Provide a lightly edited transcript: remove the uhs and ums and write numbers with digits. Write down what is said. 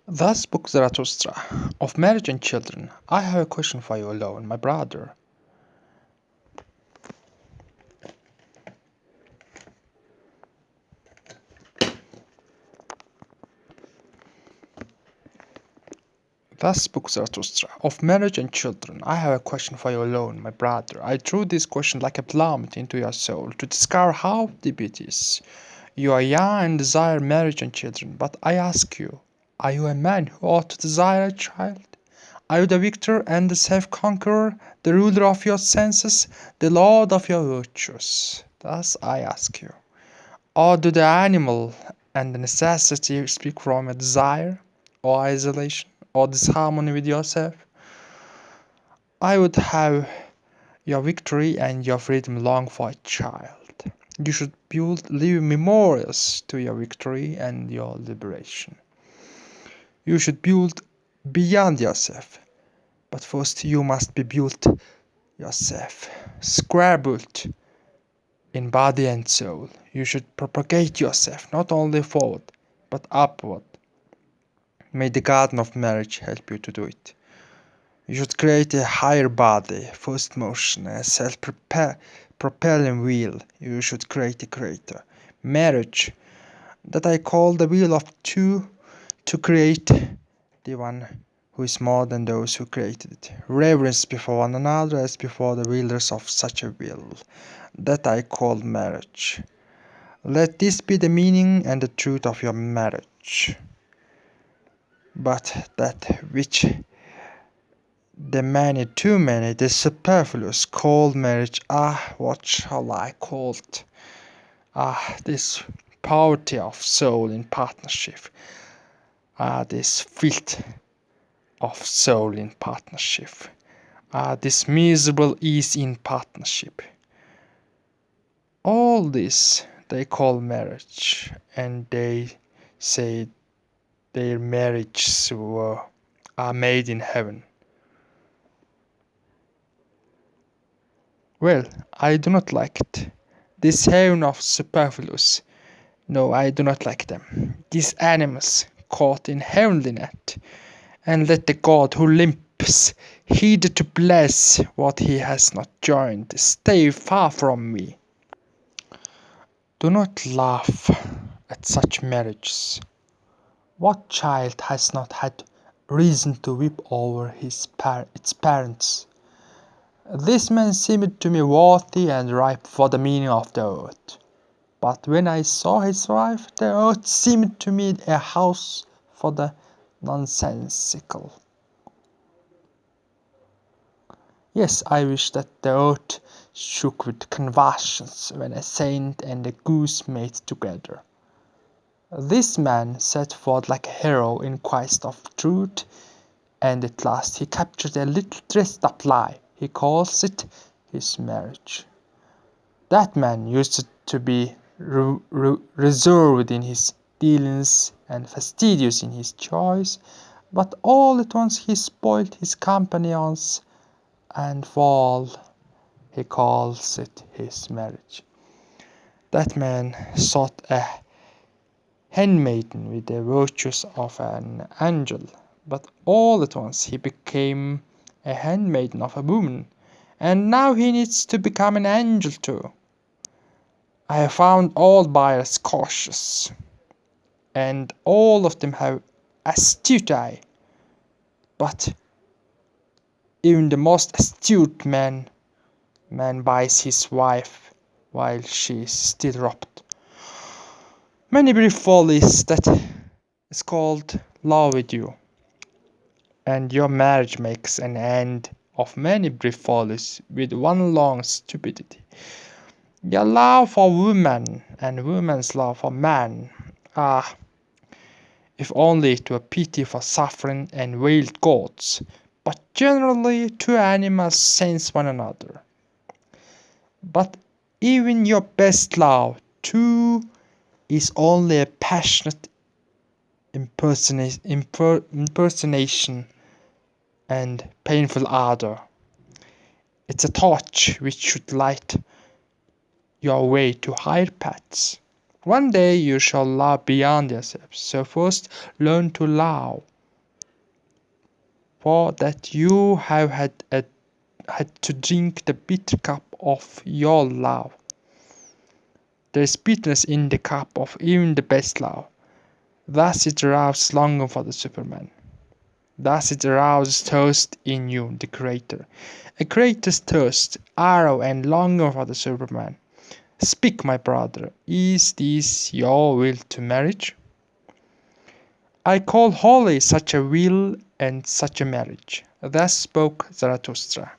Thus spoke Zarathustra. Of marriage and children, I have a question for you alone, my brother. Thus spoke Zarathustra. Of marriage and children, I have a question for you alone, my brother. I threw this question like a plummet into your soul to discover how deep it is. You are young and desire marriage and children, but I ask you, are you a man who ought to desire a child? Are you the victor and the self-conqueror, the ruler of your senses, the lord of your virtues? Thus I ask you. Or do the animal and the necessity speak from a desire, or isolation, or disharmony with yourself? I would have your victory and your freedom long for a child. You should leave memorials to your victory and your liberation. You should build beyond yourself. But first you must be built yourself, square built in body and soul. You should propagate yourself not only forward but upward. May the garden of marriage help you to do it. You should create a higher body, first motion, a self-propelling wheel. You should create a creator. Marriage, that I call the wheel of two, to create the one who is more than those who created it. Reverence before one another as before the wielders of such a will. That I call marriage. Let this be the meaning and the truth of your marriage. But that which the many, too many, the superfluous called marriage, what shall I call it? This poverty of soul in partnership. This filth of soul in partnership. This miserable ease in partnership. All this they call marriage, and they say their marriages are made in heaven. Well, I do not like it. This heaven of superfluous. No, I do not like them. These animals caught in heavenly net. And let the God who limps heed to bless what he has not joined. Stay far from me. Do not laugh at such marriages. What child has not had reason to weep over its parents? This man seemed to me worthy and ripe for the meaning of the earth. But when I saw his wife, the earth seemed to me a house for the nonsensical. Yes, I wish that the earth shook with convulsions when a saint and a goose mate together. This man set forth like a hero in quest of truth, and at last he captured a little dressed up lie. He calls it his marriage. That man used to be reserved in his dealings and fastidious in his choice, but all at once he spoiled his companions, and for all he calls it his marriage. That man sought a handmaiden with the virtues of an angel, but all at once he became a handmaiden of a woman, and now he needs to become an angel too. I have found all buyers cautious, and all of them have astute eye, but even the most astute man buys his wife while she is still robbed. Many brief follies that is called love with you, and your marriage makes an end of many brief follies with one long stupidity. Your love for woman and woman's love for man, if only to a pity for suffering and veiled gods, but generally two animals sense one another. But even your best love, too, is only a passionate impersonation and painful ardor. It's a torch which should light your way to higher paths. One day you shall love beyond yourself, so first learn to love. for that you have had to drink the bitter cup of your love. There is bitterness in the cup of even the best love. Thus it arouses longing for the Superman. Thus it arouses thirst in you, the Creator. A creator's thirst, arrow, and longing for the Superman. Speak, my brother, is this your will to marriage? I call holy such a will and such a marriage. Thus spoke Zarathustra.